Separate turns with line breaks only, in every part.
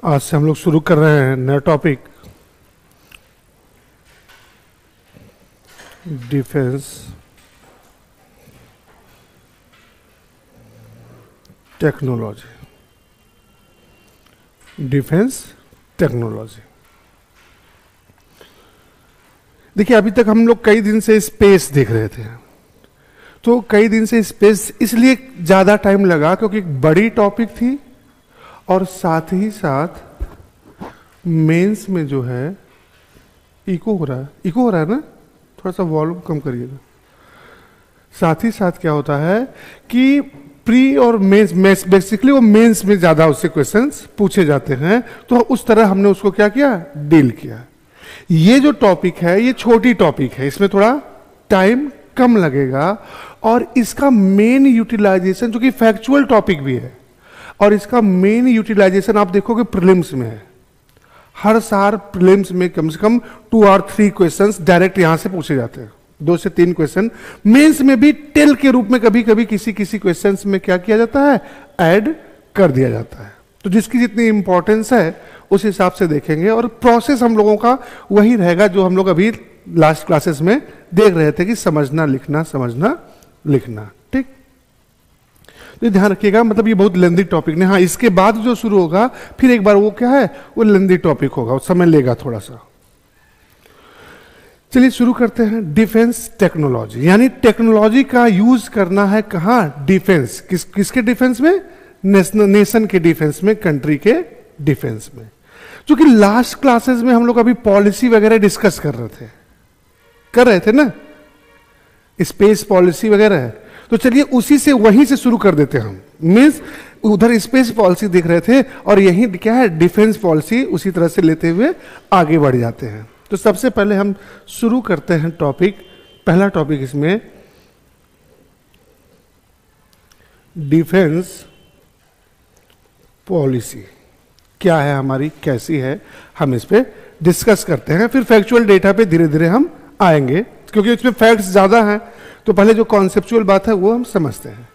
आज से हम लोग शुरू कर रहे हैं नया topic, defence technology. Defence technology, देखिए अभी तक हम लोग कई दिन से स्पेस देख रहे थे, तो कई दिन से स्पेस इसलिए ज़्यादा टाइम लगा क्योंकि एक बड़ी टॉपिक थी और साथ ही साथ मेंस में जो है इको हो रहा है ना, थोड़ा सा वॉल्यूम कम करिएगा। साथ ही साथ क्या होता है कि प्री और मेंस बेसिकली वो मेंस में ज़्यादा उससे क्वेश्चंस पूछे जाते हैं, तो उस तरह हमने उसको क्या किया, डील किया। ये जो टॉपिक है ये छोटी टॉपिक है, इसमें थोड़ा टाइम कम लगेगा और इसका मेन यूटिलाइजेशन जो कि फैक्चुअल टॉपिक भी है और इसका मेन यूटिलाइजेशन आप देखोगे प्रीलिम्स में है। हर साल प्रीलिम्स में कम से कम 2 और 3 क्वेश्चंस डायरेक्ट यहां से पूछे जाते हैं, 2 से 3 क्वेश्चन। मेंस में भी टेल के रूप में कभी कभी किसी क्वेश्चंस में क्या किया जाता है, ऐड कर दिया जाता है। तो जिसकी जितनी इंपॉर्टेंस है उस हिसाब से देखेंगे और प्रोसेस हम लोगों का वही रहेगा जो हम लोग अभी लास्ट क्लासेस में देख रहे थे कि समझना लिखना। ठीक, तो ध्यान रखिएगा, मतलब ये बहुत लेंदी टॉपिक नहीं। हाँ, इसके बाद जो शुरू होगा फिर एक बार वो क्या है, वो लेंदी टॉपिक होगा, समय लेगा थोड़ा सा। चलिए शुरू करते हैं। डिफेंस टेक्नोलॉजी, यानी टेक्नोलॉजी का यूज करना है कहाँ, डिफेंस। किसके डिफेंस में, नेशन के डिफेंस में, कंट्री के डिफेंस में। क्योंकि लास्ट क्लासेस में हम लोग अभी पॉलिसी वगैरह डिस्कस कर रहे थे ना, स्पेस पॉलिसी वगैरह। तो चलिए उसी से वहीं से शुरू कर देते हैं हम। मीन्स उधर स्पेस पॉलिसी देख रहे थे और यही क्या है, डिफेंस पॉलिसी, उसी तरह से लेते हुए आगे बढ़ जाते हैं। तो सबसे पहले हम शुरू करते हैं टॉपिक, पहला टॉपिक इसमें डिफेंस पॉलिसी क्या है हमारी, कैसी है, हम इस पे डिस्कस करते हैं। फिर फैक्चुअल डेटा पे धीरे धीरे हम आएंगे क्योंकि इसमें फैक्ट्स ज्यादा हैं। तो पहले जो कॉन्सेप्चुअल बात है वो हम समझते हैं।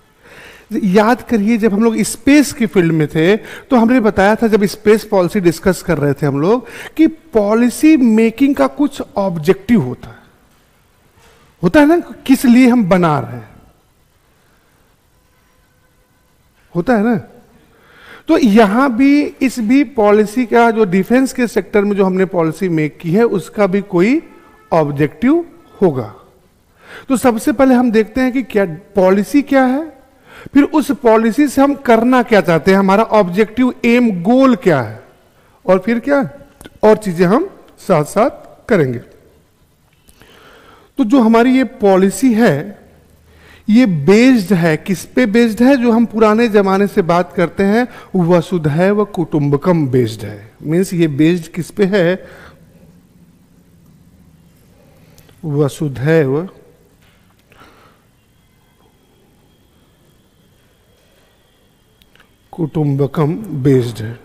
याद करिए जब हम लोग स्पेस की फील्ड में थे तो हमने बताया था, जब स्पेस पॉलिसी डिस्कस कर रहे थे हम लोग, कि पॉलिसी मेकिंग का कुछ ऑब्जेक्टिव होता है ना, किस लिए हम बना रहे हैं, होता है ना। तो यहां भी इस भी पॉलिसी का जो डिफेंस के सेक्टर में जो हमने पॉलिसी मेक की है उसका भी कोई ऑब्जेक्टिव होगा। तो सबसे पहले हम देखते हैं कि क्या पॉलिसी क्या है, फिर उस पॉलिसी से हम करना क्या चाहते हैं, हमारा ऑब्जेक्टिव, एम, गोल क्या है, और फिर क्या और चीजें हम साथ साथ करेंगे। तो जो हमारी ये पॉलिसी है ये बेस्ड है, किस पे बेस्ड है, जो हम पुराने जमाने से बात करते हैं वसुधैव कुटुंबकम बेस्ड है। मीन्स ये बेस्ड किस पे है, वसुधैव कुटुंबकम बेस्ड है।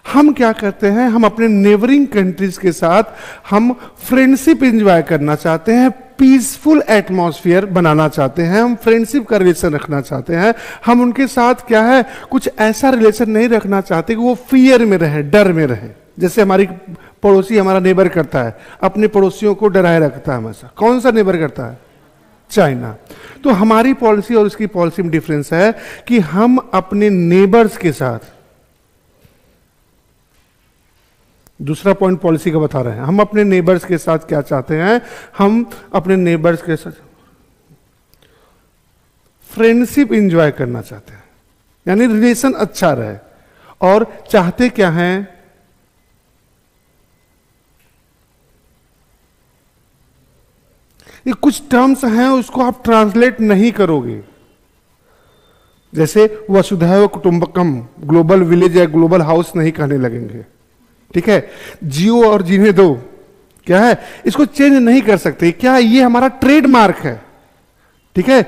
हम क्या करते हैं, हम अपने नेबरिंग कंट्रीज के साथ हम फ्रेंडशिप एंजॉय करना चाहते हैं, पीसफुल एटमॉस्फेयर बनाना चाहते हैं, हम फ्रेंडशिप का रिलेशन रखना चाहते हैं। हम उनके साथ क्या है, कुछ ऐसा रिलेशन नहीं रखना चाहते कि वो फियर में रहे, डर में रहे। जैसे हमारी पड़ोसी, हमारा नेबर करता है, अपने पड़ोसियों को डराए रखता है हमेशा। कौन सा नेबर करता है, चाइना। तो हमारी पॉलिसी और उसकी पॉलिसी में डिफरेंस है कि हम अपने नेबर्स के साथ, दूसरा पॉइंट पॉलिसी का बता रहे हैं, हम अपने नेबर्स के साथ क्या चाहते हैं, हम अपने नेबर्स के साथ फ्रेंडशिप एंजॉय करना चाहते हैं, यानी रिलेशन अच्छा रहे। और चाहते क्या हैं, ये कुछ टर्म्स हैं उसको आप ट्रांसलेट नहीं करोगे, जैसे वसुधैव कुटुंबकम, ग्लोबल विलेज या ग्लोबल हाउस नहीं कहने लगेंगे, ठीक है। जियो और जीने दो क्या है, इसको चेंज नहीं कर सकते, क्या ये हमारा ट्रेडमार्क है, ठीक है।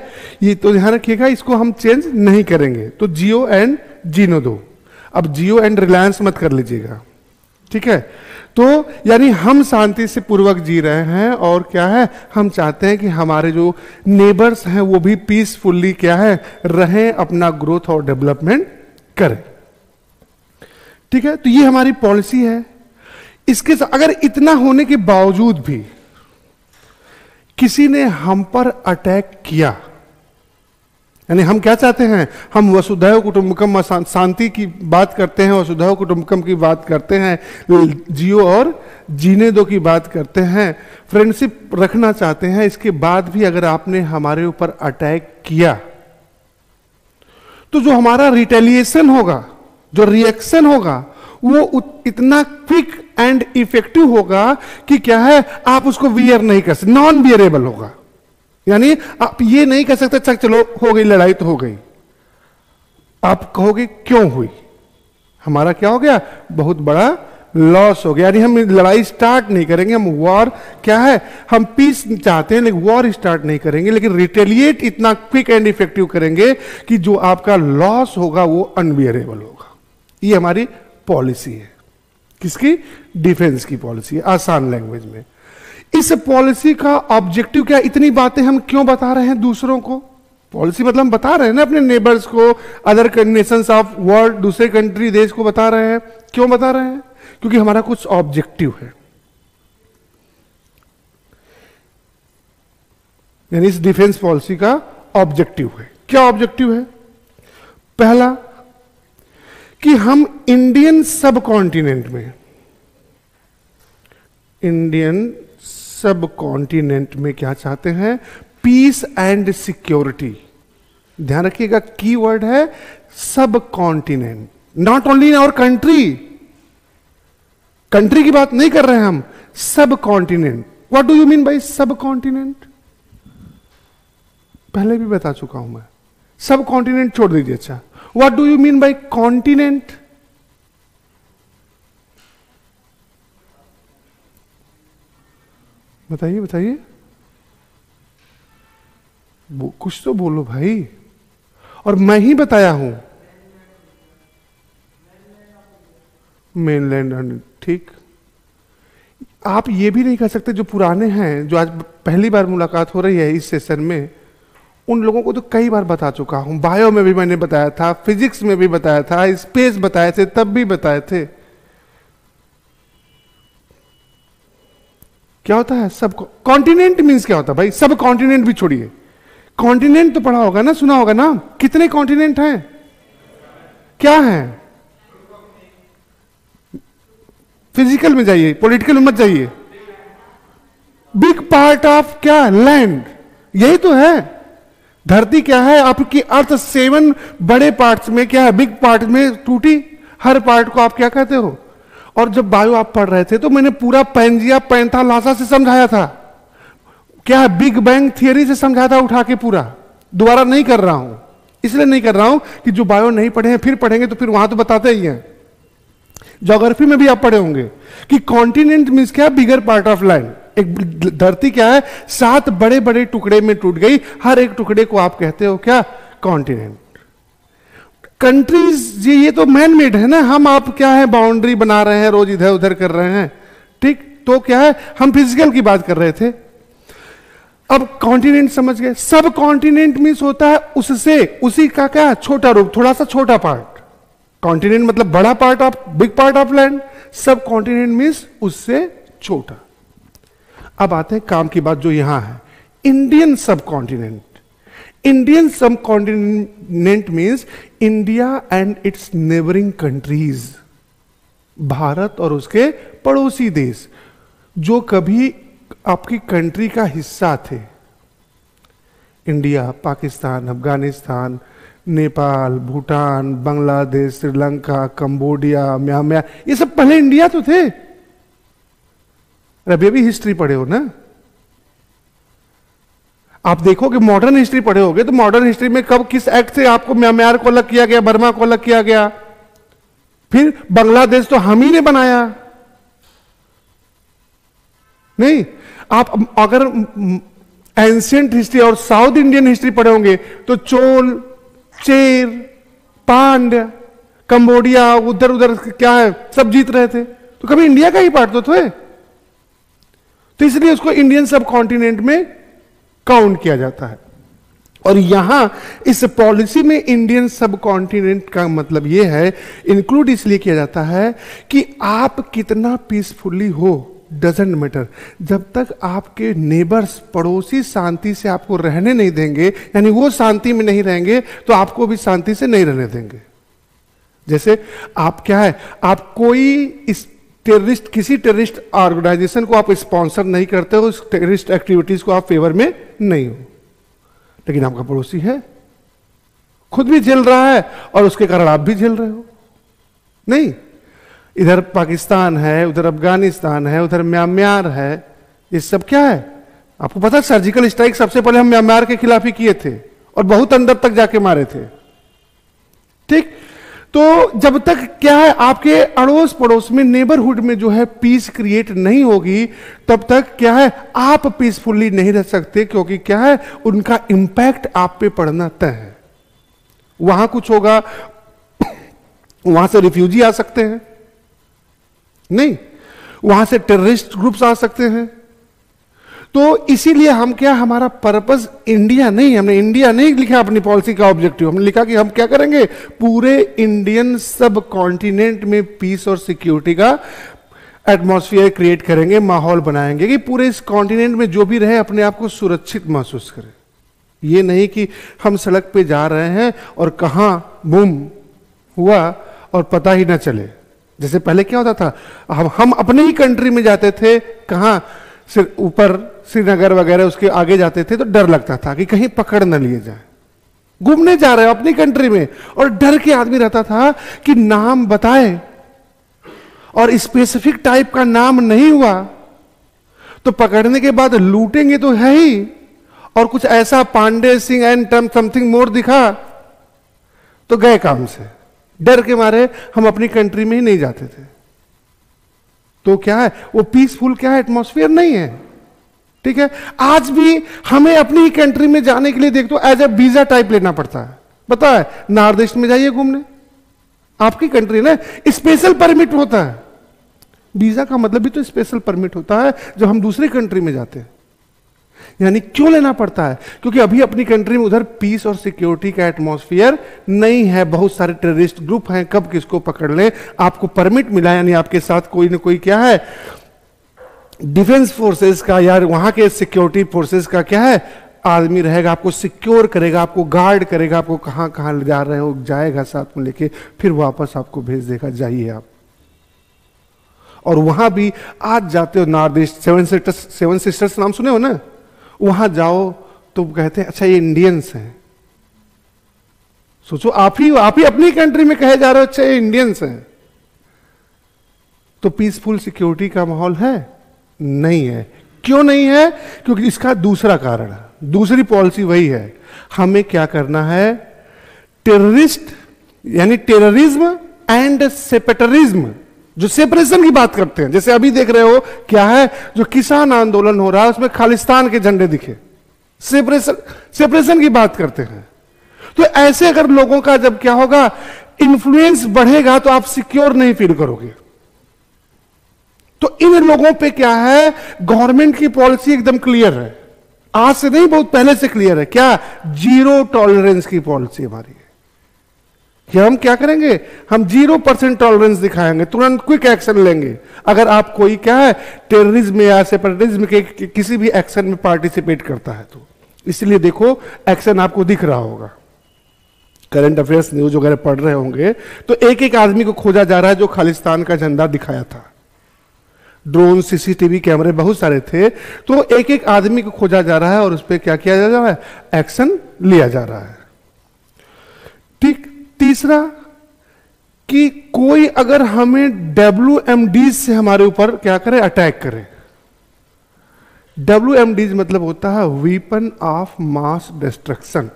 ये तो ध्यान रखिएगा, इसको हम चेंज नहीं करेंगे। तो जियो एंड जीनो दो, अब जियो एंड रिलायंस मत कर लीजिएगा, ठीक है। तो यानी हम शांति से पूर्वक जी रहे हैं और क्या है, हम चाहते हैं कि हमारे जो नेबर्स हैं वो भी पीसफुल्ली क्या है रहें, अपना ग्रोथ और डेवलपमेंट करें। ठीक है, तो ये हमारी पॉलिसी है। इसके साथ अगर इतना होने के बावजूद भी किसी ने हम पर अटैक किया, यानी हम क्या चाहते हैं, हम वसुधैव कुटुंबकम शांति की बात करते हैं, वसुधैव कुटुंबकम की बात करते हैं, जियो और जीने दो की बात करते हैं, फ्रेंडशिप रखना चाहते हैं। इसके बाद भी अगर आपने हमारे ऊपर अटैक किया तो जो हमारा रिटेलिएशन होगा, जो रिएक्शन होगा, वो इतना क्विक एंड इफेक्टिव होगा कि क्या है, आप उसको वियर नहीं कर सकते, नॉन वियरेबल होगा। यानी आप ये नहीं कह सकते चलो हो गई लड़ाई तो हो गई, आप कहोगे क्यों हुई, हमारा क्या हो गया, बहुत बड़ा लॉस हो गया। यानी हम लड़ाई स्टार्ट नहीं करेंगे, हम वॉर क्या है, हम पीस चाहते हैं लेकिन वॉर स्टार्ट नहीं करेंगे, लेकिन रिटेलिएट इतना क्विक एंड इफेक्टिव करेंगे कि जो आपका लॉस होगा वो अनबियरेबल होगा। ये हमारी पॉलिसी है। किसकी? डिफेंस की पॉलिसी है, आसान लैंग्वेज में। इस पॉलिसी का ऑब्जेक्टिव क्या, इतनी बातें हम क्यों बता रहे हैं दूसरों को? पॉलिसी मतलब हम बता रहे हैं ना अपने नेबर्स को, अदर नेशंस ऑफ वर्ल्ड, दूसरे कंट्री देश को बता रहे हैं। क्यों बता रहे हैं? क्योंकि हमारा कुछ ऑब्जेक्टिव है। यानी इस डिफेंस पॉलिसी का ऑब्जेक्टिव है। क्या ऑब्जेक्टिव है? पहला कि हम इंडियन सब कॉन्टिनेंट में, इंडियन सब कॉन्टिनेंट में क्या चाहते हैं? Peace and security. ध्यान रखिएगा, की वर्ड है subcontinent, not only in our country. Country की बात नहीं कर रहे हैं हम, subcontinent. What do you mean by subcontinent? पहले भी बता चुका हूं मैं, सब कॉन्टिनेंट छोड़ दीजिए। अच्छा, what do you mean bye continent? बताइए बताइए, कुछ तो बोलो भाई। और मैं ही बताया हूं, मेनलैंड। ठीक, आप ये भी नहीं कह सकते जो पुराने हैं, जो आज पहली बार मुलाकात हो रही है इस सेशन में, उन लोगों को तो कई बार बता चुका हूं। बायो में भी मैंने बताया था, फिजिक्स में भी बताया था, स्पेस बताए थे, तब भी बताए थे। क्या होता है सब कॉन्टिनेंट? मींस क्या होता है भाई? सब कॉन्टिनेंट भी छोड़िए, कॉन्टिनेंट तो पढ़ा होगा ना, सुना होगा ना। कितने कॉन्टिनेंट हैं? क्या है? फिजिकल में जाइए, पॉलिटिकल में मत जाइए। बिग पार्ट ऑफ क्या? लैंड। यही तो है। धरती क्या है? आपकी अर्थ 7 बड़े पार्ट्स में क्या है? बिग पार्ट में टूटी। हर पार्ट को आप क्या कहते हो? और जब बायो आप पढ़ रहे थे तो मैंने पूरा पैंजिया पैंथालासा से समझाया था। क्या है? बिग बैंग थियरी से समझाया था उठा के पूरा। दोबारा नहीं कर रहा हूं, इसलिए नहीं कर रहा हूं कि जो बायो नहीं पढ़े हैं फिर पढ़ेंगे तो फिर वहां तो बताते ही हैं। ज्योग्राफी में भी आप पढ़े होंगे कि कॉन्टिनेंट मींस क्या? बिगर पार्ट ऑफ लैंड। एक धरती क्या है? 7 बड़े बड़े टुकड़े में टूट गई, हर एक टुकड़े को आप कहते हो क्या? कॉन्टिनेंट। कंट्रीज ये तो मैन मेड है ना, हम आप क्या है बाउंड्री बना रहे हैं, रोज इधर उधर कर रहे हैं। ठीक, तो क्या है, हम फिजिकल की बात कर रहे थे। अब कॉन्टिनेंट समझ गए। सब कॉन्टिनेंट मींस होता है उससे, उसी का क्या? छोटा रूप, थोड़ा सा छोटा पार्ट। कॉन्टिनेंट मतलब बड़ा part of, big part of land. सब कॉन्टिनेंट मींस उससे छोटा। अब आते हैं काम की बात जो यहां है, इंडियन सब कॉन्टिनेंट। इंडियन सब continent means India and it's neighbouring countries. Bharat और उसके पड़ोसी देश जो कभी आपकी कंट्री का हिस्सा थे। India, Pakistan, Afghanistan, Nepal, Bhutan, Bangladesh, Sri Lanka, Cambodia, Myanmar, ये सब पहले इंडिया तो थे। अभी भी हिस्ट्री पढ़े हो ना आप? देखोगे मॉडर्न हिस्ट्री पढ़े होगे तो मॉडर्न हिस्ट्री में कब किस एक्ट से आपको म्यांमार को अलग किया गया, बर्मा को अलग किया गया? फिर बांग्लादेश तो हम ही ने बनाया नहीं। आप अगर एंशिएंट हिस्ट्री और साउथ इंडियन हिस्ट्री पढ़े होंगे तो चोल, चेर, पांड्य, कंबोडिया, उधर उधर क्या है सब जीत रहे थे, तो कभी इंडिया का ही पार्ट तो थे। तो इसलिए उसको इंडियन सब कॉन्टिनेंट में काउंट किया जाता है। और यहां इस पॉलिसी में इंडियन सब कॉन्टिनेंट का मतलब यह है, इंक्लूड इसलिए किया जाता है कि आप कितना पीसफुली हो डजेंट मैटर, जब तक आपके नेबर्स पड़ोसी शांति से आपको रहने नहीं देंगे, यानी वो शांति में नहीं रहेंगे तो आपको भी शांति से नहीं रहने देंगे। जैसे आप क्या है, आप कोई इस टेररिस्ट, किसी टेररिस्ट ऑर्गेनाइजेशन को आप स्पॉन्सर नहीं करते हो, उस टेररिस्ट एक्टिविटीज को आप फेवर में नहीं हो, लेकिन आपका पड़ोसी है, खुद भी झेल रहा है और उसके कारण आप भी झेल रहे हो। नहीं, इधर पाकिस्तान है, उधर अफगानिस्तान है, उधर म्यांमार है, ये सब क्या है आपको पता है? सर्जिकल स्ट्राइक सबसे पहले हम म्यांमार के खिलाफ ही किए थे और बहुत अंदर तक जाके मारे थे। ठीक, तो जब तक क्या है आपके अड़ोस पड़ोस में, नेबरहुड में जो है पीस क्रिएट नहीं होगी, तब तक क्या है आप पीसफुली नहीं रह सकते, क्योंकि क्या है उनका इंपैक्ट आप पे पड़ना तय है। वहां कुछ होगा, वहां से रिफ्यूजी आ सकते हैं, नहीं वहां से टेररिस्ट ग्रुप्स आ सकते हैं। तो इसीलिए हम क्या, हमारा पर्पस इंडिया नहीं, हमने इंडिया नहीं लिखा अपनी पॉलिसी का ऑब्जेक्टिव, हमने लिखा कि हम क्या करेंगे, पूरे इंडियन सब कॉन्टिनेंट में पीस और सिक्योरिटी का एटमॉस्फेयर क्रिएट करेंगे, माहौल बनाएंगे कि पूरे इस कॉन्टिनेंट में जो भी रहे अपने आप को सुरक्षित महसूस करे। ये नहीं कि हम सड़क पे जा रहे हैं और कहां बूम हुआ और पता ही ना चले। जैसे पहले क्या होता था, हम अपने ही कंट्री में जाते थे, कहां ऊपर श्रीनगर वगैरह, उसके आगे जाते थे तो डर लगता था कि कहीं पकड़ न लिए जाए। घूमने जा रहे हो अपनी कंट्री में और डर के आदमी रहता था कि नाम बताए और स्पेसिफिक टाइप का नाम नहीं हुआ तो पकड़ने के बाद लूटेंगे तो है ही, और कुछ ऐसा Pandey Singh and something more दिखा तो गए काम से। डर के मारे हम अपनी कंट्री में ही नहीं जाते थे। तो क्या है वो पीसफुल क्या है एटमॉस्फेयर नहीं है। ठीक है, आज भी हमें अपनी कंट्री में जाने के लिए देख तो एज ए वीजा टाइप लेना पड़ता है। पता है, नॉर्थ ईस्ट में जाइए घूमने, आपकी कंट्री ना स्पेशल परमिट होता है। वीजा का मतलब भी तो स्पेशल परमिट होता है जब हम दूसरी कंट्री में जाते हैं। यानी क्यों लेना पड़ता है, क्योंकि अभी अपनी कंट्री में उधर पीस और सिक्योरिटी का एटमॉस्फेयर नहीं है, बहुत सारे टेररिस्ट ग्रुप हैं, कब किसको पकड़ लें। आपको परमिट मिला, यानी आपके साथ कोई ना कोई क्या है डिफेंस फोर्सेस का या वहां के सिक्योरिटी फोर्सेस का क्या है आदमी रहेगा, आपको सिक्योर करेगा, आपको गार्ड करेगा, आपको कहां कहां जा रहे हो जाएगा साथ में लेके, फिर वापस आपको भेज देगा, जाइए आप। और वहां भी आज जाते हो नॉर्थ ईस्ट, सेवन सिस्टर्स नाम सुने हो ना, वहां जाओ तो कहते हैं अच्छा ये इंडियंस हैं। सोचो आप ही अपनी कंट्री में कहे जा रहे हो अच्छा ये इंडियंस हैं। तो पीसफुल सिक्योरिटी का माहौल है नहीं है। क्यों नहीं है, क्योंकि इसका दूसरा कारण है, दूसरी पॉलिसी वही है, हमें क्या करना है, टेररिस्ट यानी टेररिज्म एंड सेपरेटरिज्म, जो सेपरेशन की बात करते हैं। जैसे अभी देख रहे हो क्या है, जो किसान आंदोलन हो रहा है उसमें खालिस्तान के झंडे दिखे, सेपरेशन की बात करते हैं। तो ऐसे अगर लोगों का जब क्या होगा इन्फ्लुएंस बढ़ेगा तो आप सिक्योर नहीं फील करोगे। तो इन लोगों पे क्या है, गवर्नमेंट की पॉलिसी एकदम क्लियर है, आज से नहीं बहुत पहले से क्लियर है। क्या, जीरो टॉलरेंस की पॉलिसी हमारी है कि हम क्या करेंगे, हम 0% टॉलरेंस दिखाएंगे, तुरंत क्विक एक्शन लेंगे अगर आप कोई क्या है टेररिज्म या सेपरेटिज्म के किसी भी एक्शन में पार्टिसिपेट करता है तो। इसलिए देखो एक्शन आपको दिख रहा होगा, करंट अफेयर्स न्यूज वगैरह पढ़ रहे होंगे तो एक एक आदमी को खोजा जा रहा है जो खालिस्तान का झंडा दिखाया था। ड्रोन, सीसीटीवी कैमरे बहुत सारे थे, तो एक एक आदमी को खोजा जा रहा है और उस पर क्या किया जा रहा है, एक्शन लिया जा रहा है। ठीक, तीसरा कि कोई अगर हमें WMDs से हमारे ऊपर क्या करे, अटैक करे। WMDs मतलब होता है वेपन ऑफ मास डिस्ट्रक्शन।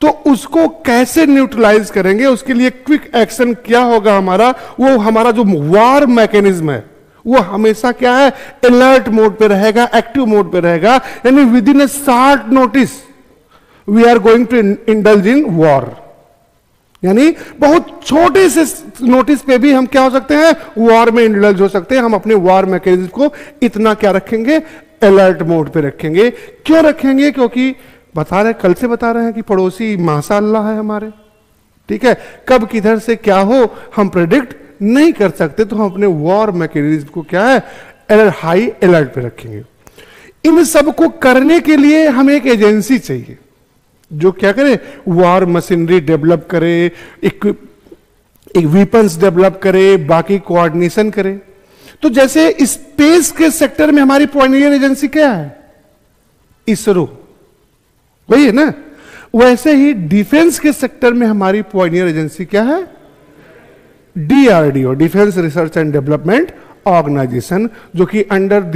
तो उसको कैसे न्यूट्रलाइज करेंगे, उसके लिए क्विक एक्शन क्या होगा हमारा, वो हमारा जो वॉर मैकेनिज्म है वो हमेशा क्या है, अलर्ट मोड पे रहेगा, एक्टिव मोड पे रहेगा। यानी within a short notice we are going to indulge in war. यानी बहुत छोटे से नोटिस पे भी हम क्या हो सकते हैं, वॉर में इंडल्ज हो सकते हैं। हम अपने वॉर मैकेनिज्म को इतना क्या रखेंगे, अलर्ट मोड पे रखेंगे। क्यों रखेंगे, क्योंकि बता रहे, कल से बता रहे हैं कि पड़ोसी माशाअल्लाह है हमारे, ठीक है। कब किधर से क्या हो हम प्रेडिक्ट नहीं कर सकते, तो हम अपने वॉर मैकेनिज्म को क्या है, हाई अलर्ट पे रखेंगे। इन सब को करने के लिए हमें एक एजेंसी चाहिए जो क्या करे, वॉर मशीनरी डेवलप करे, एक वीपन्स डेवलप करे, बाकी कोऑर्डिनेशन करे। तो जैसे स्पेस के सेक्टर में हमारी पायनियर एजेंसी क्या है, इसरो, वही है ना। वैसे ही डिफेंस के सेक्टर में हमारी पायनियर एजेंसी क्या है, DRDO, defence research and development organisation, जो कि under the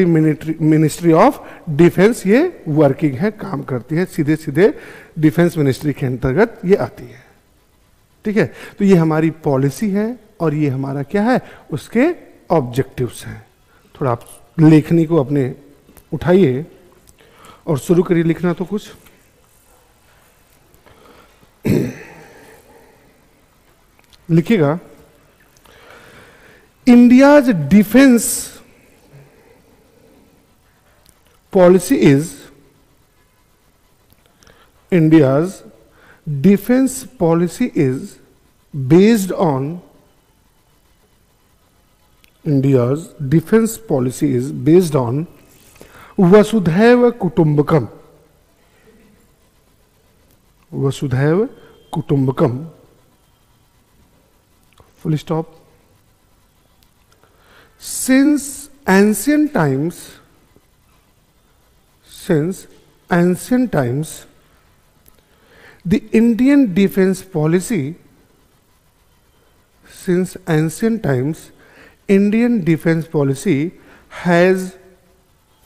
ministry of defence ये वर्किंग है, काम करती है, सीधे सीधे डिफेंस मिनिस्ट्री के अंतर्गत ये आती है, ठीक है। तो ये हमारी पॉलिसी है और ये हमारा क्या है, उसके ऑब्जेक्टिव्स हैं। थोड़ा आप लेखनी को अपने उठाइए और शुरू करिए लिखना। तो कुछ लिखिएगा, India's defence policy is, India's defence policy is based on, India's defense policy is based on Vasudhaiva Kutumbakam. Vasudhaiva Kutumbakam. Full stop. Since ancient times, the Indian defense policy, since ancient times, Indian defense policy has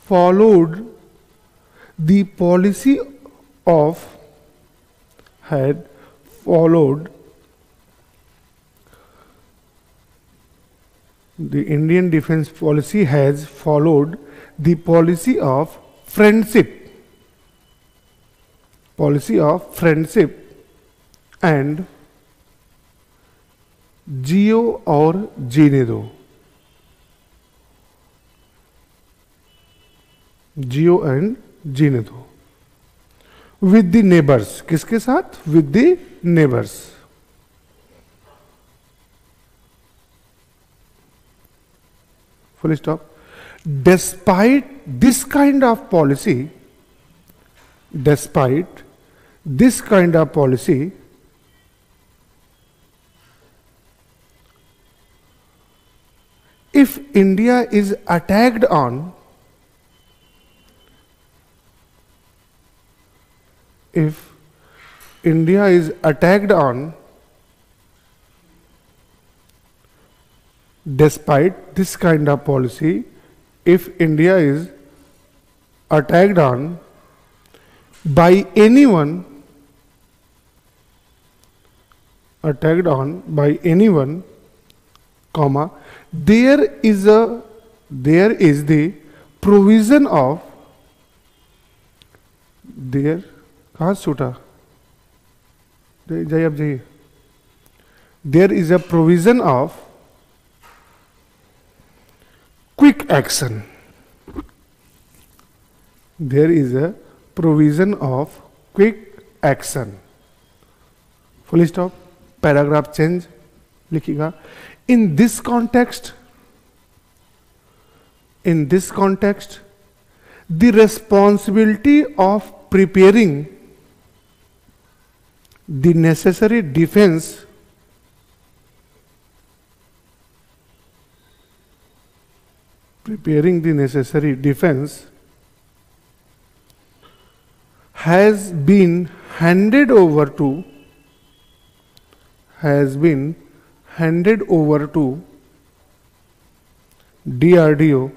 followed the policy of, the Indian defense policy has followed the policy of friendship, and जियो और जीने दो, जियो and जीने दो, with the neighbours, किसके साथ, with the neighbours. Full stop. Despite this kind of policy, despite this kind of policy, if India is attacked on, if India is attacked on, despite this kind of policy, if India is attacked on by anyone, comma, there is the provision of, there, कहाँ से छूटा, जाइए अब जाइए, there is a provision of quick action, there is a provision of quick action, full stop, paragraph change लिखिएगा। In this context, the responsibility of preparing the necessary defense has been handed over to DRDO,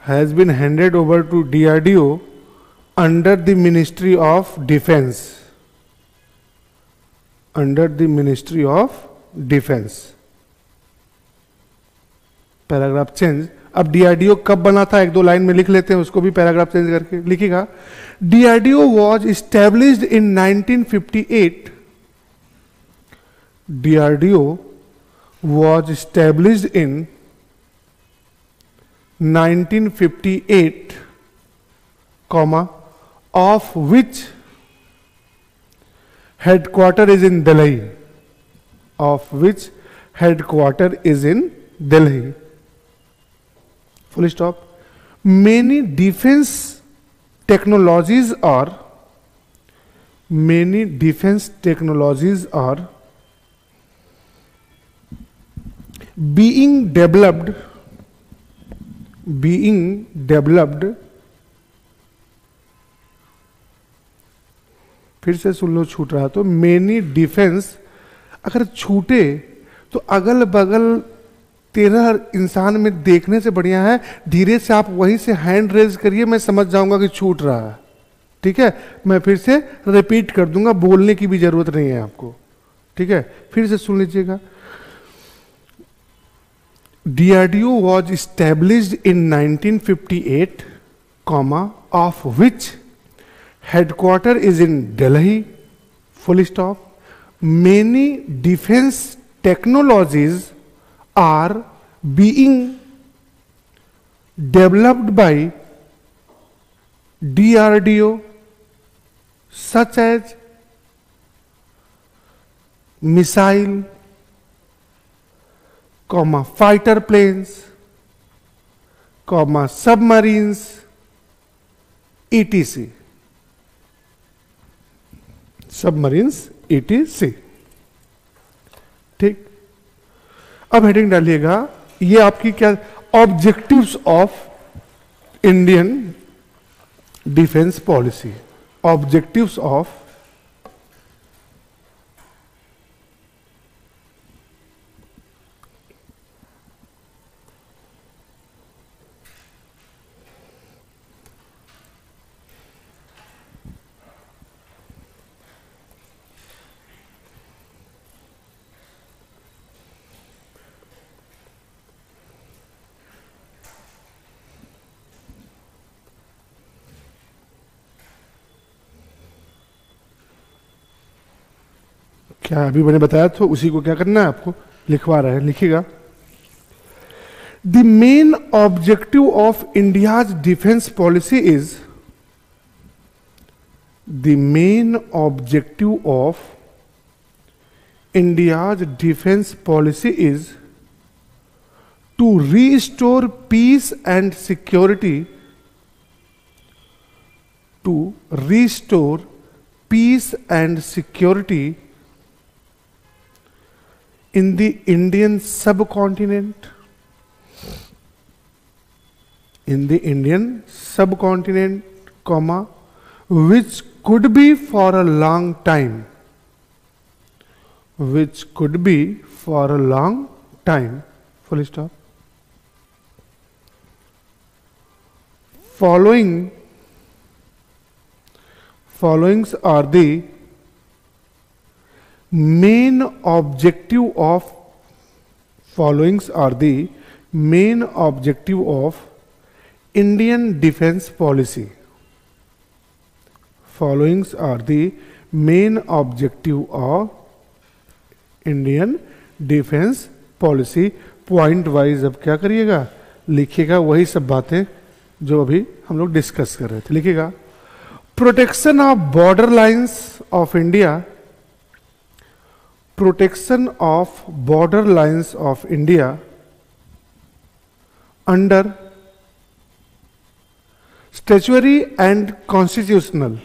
has been handed over to DRDO under the Ministry of Defense, paragraph change. अब DRDO कब बना था, एक दो line में लिख लेते हैं, उसको भी पैराग्राफ चेंज करके लिखिएगा। DRDO was established in 1958, DRDO was established in 1958, of which headquarter is in Delhi, of which headquarter is in Delhi, full stop. Many defense technologies are being developed फिर से सुन लो, छूट रहा तो मेनी डिफेंस, अगर छूटे तो अगल बगल 13 इंसान में देखने से बढ़िया है धीरे से आप वहीं से हैंड रेज करिए, मैं समझ जाऊंगा कि छूट रहा है। ठीक है, मैं फिर से रिपीट कर दूंगा, बोलने की भी जरूरत नहीं है आपको। ठीक है, फिर से सुन लीजिएगा। DRDO was established in 1958, of which headquarter is in Delhi, full stop. Many defense technologies are being developed by DRDO, such as missile, fighter planes, submarines, etc. Submarines etc. ठीक, अब हेडिंग डालिएगा, ये आपकी क्या, objectives of Indian defence policy, objectives of क्या अभी मैंने बताया तो उसी को क्या करना है आपको, लिखवा रहे हैं, लिखिएगा। The main objective of India's defence policy is, the main objective of India's defence policy is to restore peace and security, to restore peace and security in the Indian subcontinent, which could be for a long time, full stop. Followings are the main objective of Indian defense policy. Followings are the main objective of Indian defense policy. Point wise अब क्या करिएगा, लिखिएगा वही सब बातें जो अभी हम लोग डिस्कस कर रहे थे, लिखिएगा। Protection of border lines of India, protection of border lines of India under statutory and constitutional,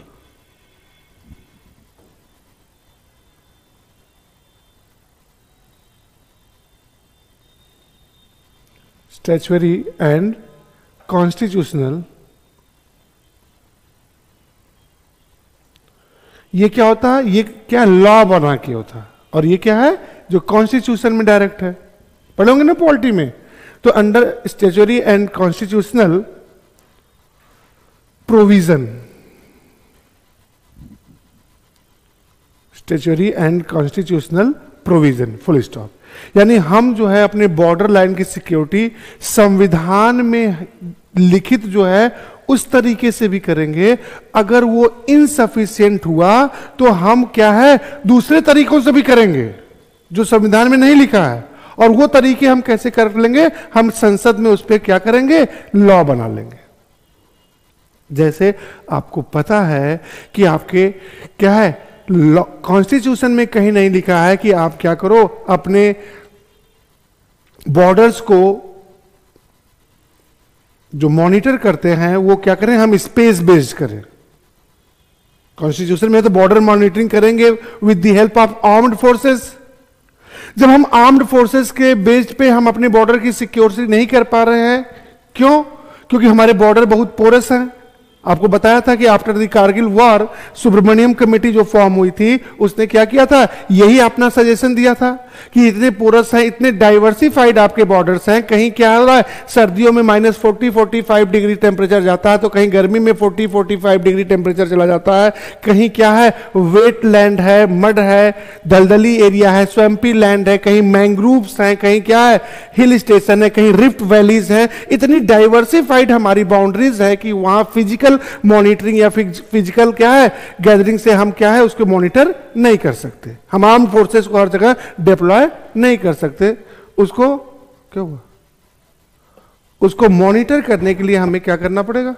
ये क्या होता है, ये क्या लॉ बना के होता है, और ये क्या है जो कॉन्स्टिट्यूशन में डायरेक्ट है, पढ़ोगे ना पॉलिटी में, तो under statutory and constitutional provision, statutory and constitutional provision, full stop. यानी हम जो है अपने बॉर्डर लाइन की सिक्योरिटी संविधान में लिखित जो है उस तरीके से भी करेंगे, अगर वो इनसफिशिएंट हुआ तो हम क्या है दूसरे तरीकों से भी करेंगे जो संविधान में नहीं लिखा है, और वो तरीके हम कैसे कर लेंगे, हम संसद में उस पर क्या करेंगे, लॉ बना लेंगे। जैसे आपको पता है कि आपके क्या है, कॉन्स्टिट्यूशन में कहीं नहीं लिखा है कि आप क्या करो, अपने बॉर्डर्स को जो मॉनिटर करते हैं वो क्या करें, हम स्पेस बेस्ड करें। कॉन्स्टिट्यूशन में तो बॉर्डर मॉनिटरिंग करेंगे with the help of armed forces. जब हम आर्म्ड फोर्सेस के बेस्ड पे हम अपने बॉर्डर की सिक्योरिटी नहीं कर पा रहे हैं, क्यों? क्योंकि हमारे बॉर्डर बहुत पोरस हैं। आपको बताया था कि after the Kargil war Subrahmanyam committee जो फॉर्म हुई थी उसने क्या किया था, यही अपना सजेशन दिया था कि इतने पोरस हैं, इतने डाइवर्सिफाइड आपके बॉर्डर्स हैं, कहीं क्या हो रहा है, सर्दियों में -40-45 डिग्री टेम्परेचर जाता है, तो कहीं गर्मी में 40-45 डिग्री टेम्परेचर चला जाता है, कहीं क्या है, वेट लैंड है, मड है, दलदली एरिया है, स्वैम्पी लैंड है, कहीं मैंग्रूव्स हैं, कहीं क्या है, हिल स्टेशन है, कहीं रिफ्ट वैलीज हैं। इतनी डाइवर्सिफाइड हमारी बाउंड्रीज है कि वहां फिजिकल मॉनिटरिंग या फिजिकल क्या है, गैदरिंग से हम क्या है उसको मॉनिटर नहीं कर सकते। हम आर्म फोर्सेस को हर जगह डिप्लॉय नहीं कर सकते। उसको क्या हुआ, उसको मॉनिटर करने के लिए हमें क्या करना पड़ेगा,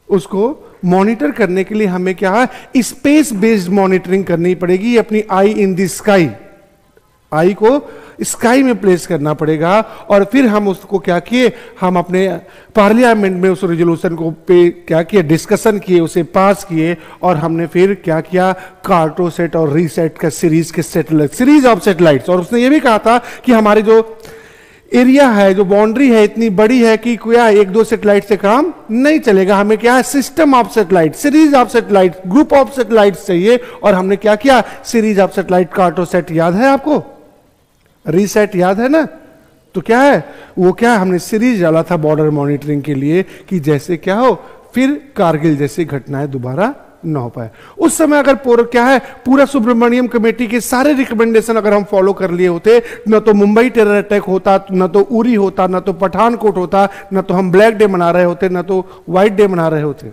उसको मॉनिटर करने के लिए हमें क्या है, स्पेस बेस्ड मॉनिटरिंग करनी पड़ेगी। अपनी आई इन द स्काई, आई को स्काई में प्लेस करना पड़ेगा। और फिर हम उसको क्या किए, हम अपने पार्लियामेंट में उस रेजोल्यूशन को पे क्या किए, डिस्कशन किए, उसे पास किए, और हमने फिर क्या किया, कार्टोसेट और रीसेट का सीरीज ऑफ सैटेलाइट्स। और उसने ये भी कहा था कि हमारे जो एरिया है, जो बाउंड्री है, इतनी बड़ी है कि क्या 1-2 सैटेलाइट से काम नहीं चलेगा, हमें क्या है, system of satellite, series of satellite, group of satellite चाहिए। और हमने क्या किया, सीरीज ऑफ सैटेलाइट, कार्टोसेट याद है आपको, रीसेट याद है ना, तो क्या है वो, क्या हमने सीरीज डाला था बॉर्डर मॉनिटरिंग के लिए कि जैसे क्या हो, फिर कारगिल जैसी घटनाएं दोबारा ना हो पाए। उस समय अगर पूरा क्या है, पूरा सुब्रमण्यम कमेटी के सारे रिकमेंडेशन अगर हम फॉलो कर लिए होते, न तो मुंबई टेरर अटैक होता, न तो उरी होता, न तो पठानकोट होता, न तो हम ब्लैक डे मना रहे होते, न तो व्हाइट डे मना रहे होते।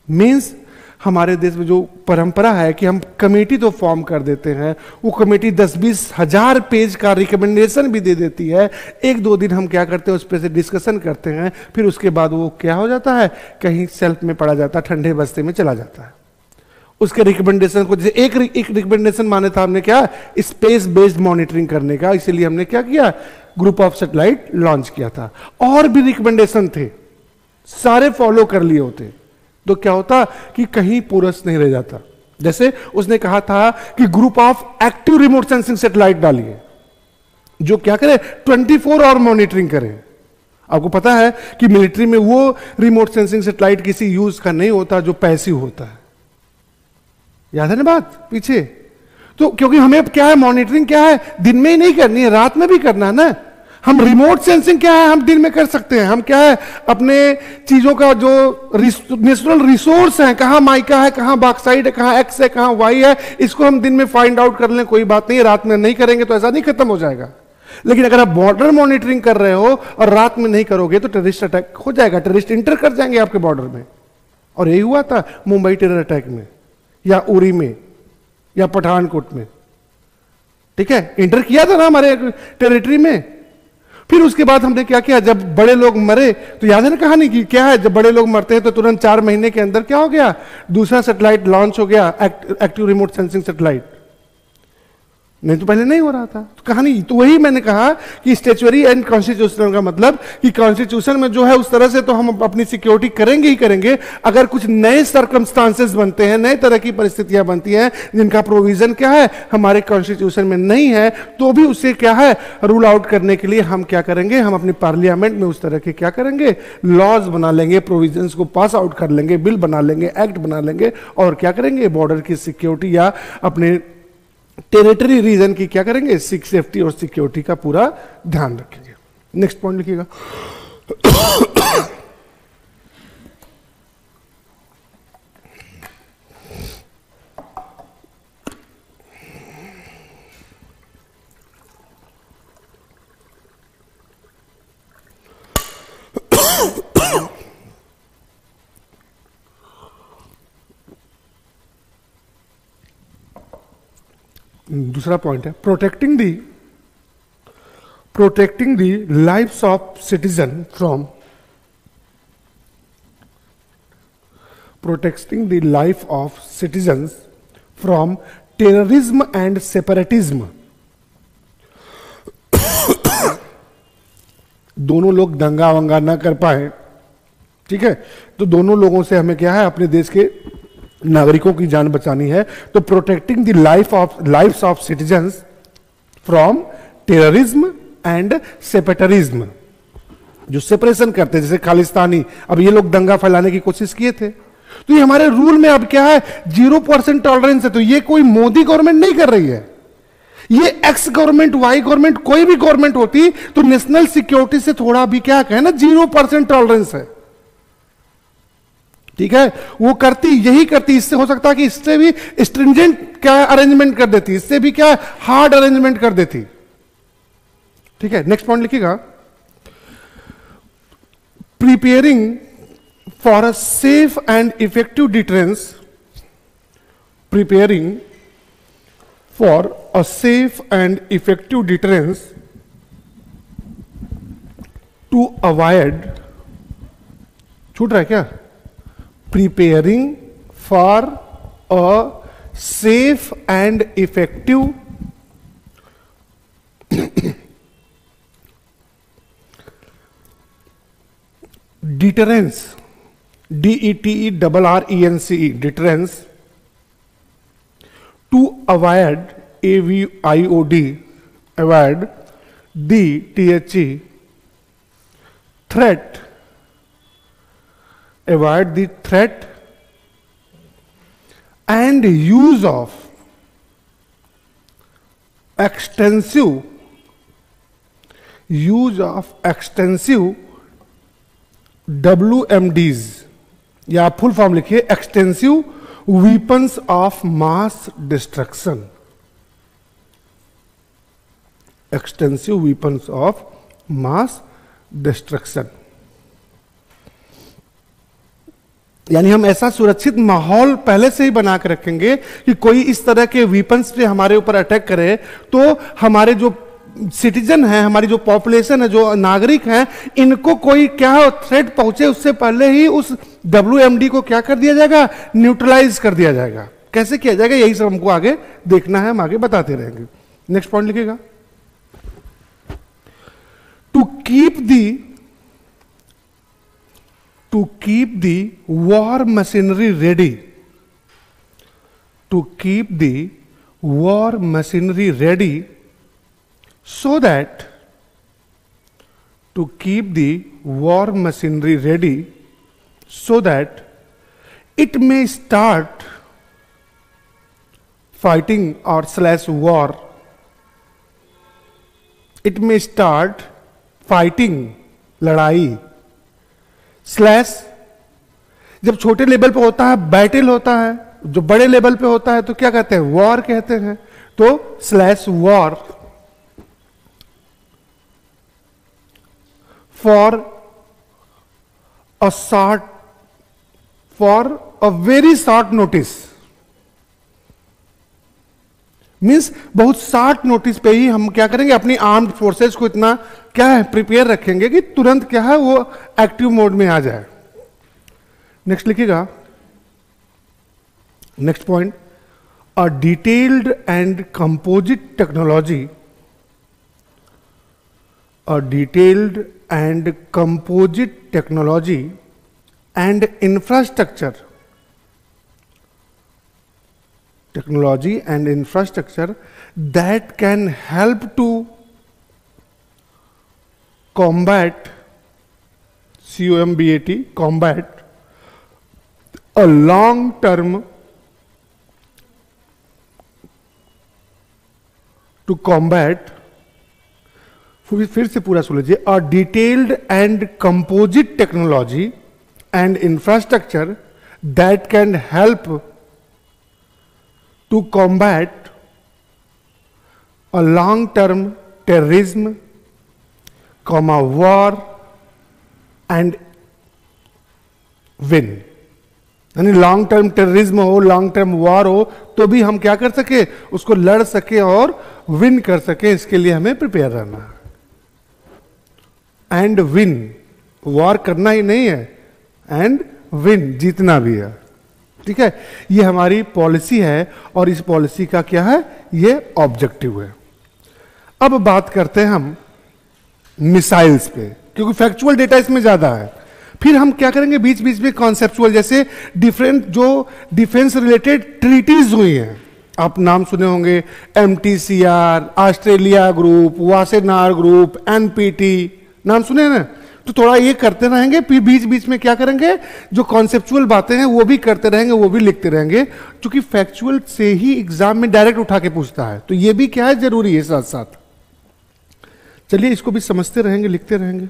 मींस हमारे देश में जो परंपरा है कि हम कमेटी तो फॉर्म कर देते हैं, वो कमेटी 10-20 हजार पेज का रिकमेंडेशन भी दे देती है, 1-2 दिन हम क्या करते हैं उस पर से डिस्कशन करते हैं, फिर उसके बाद वो क्या हो जाता है, कहीं सेल्फ में पड़ा जाता है, ठंडे बस्ते में चला जाता है। उसके रिकमेंडेशन को, जैसे एक रिकमेंडेशन माने था हमने क्या, स्पेस बेस्ड मॉनिटरिंग करने का, इसीलिए हमने क्या किया, ग्रुप ऑफ सैटेलाइट लॉन्च किया था। और भी रिकमेंडेशन थे, सारे फॉलो कर लिए होते तो क्या होता कि कहीं पोरस नहीं रह जाता। जैसे उसने कहा था कि group of active remote sensing satellite डालिए, जो क्या करे, 24 आवर मॉनिटरिंग करें। आपको पता है कि मिलिट्री में वो रिमोट सेंसिंग सैटेलाइट किसी यूज का नहीं होता जो पैसिव होता है, याद है ना बात पीछे। तो क्योंकि हमें क्या है, मॉनिटरिंग क्या है, दिन में ही नहीं करनी है, रात में भी करना है ना। हम रिमोट सेंसिंग क्या है, हम दिन में कर सकते हैं। हम क्या है, अपने चीजों का जो नेचुरल रिसोर्स है, कहां माइका है, कहां बॉक्साइट है, कहां एक्स है, कहां वाई है, इसको हम दिन में फाइंड आउट कर लें, कोई बात नहीं। रात में नहीं करेंगे तो ऐसा नहीं खत्म हो जाएगा। लेकिन अगर आप बॉर्डर मॉनिटरिंग कर रहे हो और रात में नहीं करोगे तो टेररिस्ट अटैक हो जाएगा, टेररिस्ट इंटर कर जाएंगे आपके बॉर्डर में। और यही हुआ था मुंबई टेरर अटैक में, या उरी में, या पठानकोट में। ठीक है, इंटर किया था ना हमारे टेरिटरी में। फिर उसके बाद हमने क्या किया, जब बड़े लोग मरे तो याद है ना कहानी की, क्या है, जब बड़े लोग मरते हैं तो तुरंत 4 महीने के अंदर क्या हो गया, दूसरा सैटेलाइट लॉन्च हो गया, एक्टिव रिमोट सेंसिंग सैटेलाइट। नहीं तो पहले नहीं हो रहा था। तो कहानी तो वही मैंने कहा कि स्टैच्यूटरी एंड कॉन्स्टिट्यूशनल का मतलब कि कॉन्स्टिट्यूशन में जो है उस तरह से तो हम अपनी सिक्योरिटी करेंगे ही करेंगे। अगर कुछ नए सर्कमस्टांसेस बनते हैं, नए तरह की परिस्थितियां बनती हैं जिनका प्रोविजन क्या है हमारे कॉन्स्टिट्यूशन में नहीं है, तो भी उसे क्या है रूल आउट करने के लिए हम क्या करेंगे, हम अपनी पार्लियामेंट में उस तरह के क्या करेंगे, लॉज बना लेंगे, प्रोविजंस को पास आउट कर लेंगे, बिल बना लेंगे, एक्ट बना लेंगे, और क्या करेंगे, बॉर्डर की सिक्योरिटी या अपने टेरिटरी रीजन की क्या करेंगे, सेफ्टी और सिक्योरिटी का पूरा ध्यान रखेंगे। नेक्स्ट पॉइंट लिखिएगा। दूसरा पॉइंट है protecting the lives of citizen from protecting the life of citizens from terrorism and separatism. दोनों लोग दंगा वंगा ना कर पाए, ठीक है, तो दोनों लोगों से हमें क्या है, अपने देश के नागरिकों की जान बचानी है. तो protecting the lifes of citizens from terrorism and separatism. जो सेपरेशन करते हैं, जैसे खालिस्तानी, अब ये लोग दंगा फैलाने की कोशिश किए थे, तो ये हमारे रूल में अब क्या है, 0% टॉलरेंस है. तो ये कोई मोदी गवर्नमेंट नहीं कर रही है, ये एक्स गवर्नमेंट, वाई गवर्नमेंट, कोई भी गवर्नमेंट होती तो नेशनल सिक्योरिटी से थोड़ा भी क्या कहे ना, 0% टॉलरेंस है, ठीक है, वो करती, यही करती. इससे हो सकता है कि इससे भी स्ट्रिंजेंट क्या अरेंजमेंट कर देती, इससे भी क्या हार्ड अरेंजमेंट कर देती, ठीक है. नेक्स्ट पॉइंट लिखिएगा, preparing for a safe and effective deterrence, preparing for a safe and effective deterrence to avoid, छूट रहा है क्या, preparing for a safe and effective deterrence, DETERRENCE, deterrence, to avoid, AVIOD, avoid, DTHE, threat, avoid the threat and use of extensive WMDs, या full form लिखिए, extensive weapons of mass destruction, extensive weapons of mass destruction. यानी हम ऐसा सुरक्षित माहौल पहले से ही बना के रखेंगे कि कोई इस तरह के वीपन्स पे हमारे ऊपर अटैक करे तो हमारे जो सिटीजन है, हमारी जो पॉपुलेशन है, जो नागरिक हैं, इनको कोई क्या थ्रेट पहुंचे उससे पहले ही उस WMD को क्या कर दिया जाएगा, न्यूट्रलाइज कर दिया जाएगा. कैसे किया जाएगा, यही सब हमको आगे देखना है, हम आगे बताते रहेंगे. नेक्स्ट पॉइंट लिखिएगा, to keep the war machinery ready, to keep the war machinery ready, so that to keep the war machinery ready so that it may start fighting or slash war, it may start fighting, लड़ाई, slash जब छोटे level पे होता है battle होता है, जो बड़े लेवल पे होता है तो क्या कहते हैं, वॉर कहते हैं. तो slash war, for a very short notice, means बहुत शॉर्ट नोटिस पे ही हम क्या करेंगे, अपनी आर्म्ड फोर्सेस को इतना क्या है प्रिपेयर रखेंगे कि तुरंत क्या है वो एक्टिव मोड में आ जाए. नेक्स्ट लिखिएगा, next point, a detailed and composite technology, a detailed and composite technology and infrastructure that can help to combat, combat a long term, to combat, फिर से पूरा सुन लीजिए, a detailed and composite technology and infrastructure that can help to combat a long term terrorism, war and win. यानी long term terrorism हो, long term war हो, तो भी हम क्या कर सके, उसको लड़ सके और विन कर सके, इसके लिए हमें प्रिपेयर रहना है। एंड विन, वॉर करना ही नहीं है, एंड विन, जीतना भी है। ठीक है, ये हमारी पॉलिसी है और इस पॉलिसी का क्या है, ये ऑब्जेक्टिव है। अब बात करते हैं हम मिसाइल्स पे, क्योंकि फैक्चुअल डेटा इसमें ज्यादा है। फिर हम क्या करेंगे, बीच बीच में कॉन्सेप्चुअल, जैसे डिफरेंट जो डिफेंस रिलेटेड ट्रीटीज हुई हैं, आप नाम सुने होंगे, MTCR, Australia group, Wassenaar group, NPT, नाम सुने ना। तो थोड़ा ये करते रहेंगे, फिर बीच बीच में क्या करेंगे, जो कॉन्सेप्चुअल बातें हैं वो भी करते रहेंगे, वो भी लिखते रहेंगे, क्योंकि फैक्चुअल से ही एग्जाम में डायरेक्ट उठा के पूछता है, तो ये भी क्या है, जरूरी है साथ साथ। चलिए इसको भी समझते रहेंगे, लिखते रहेंगे।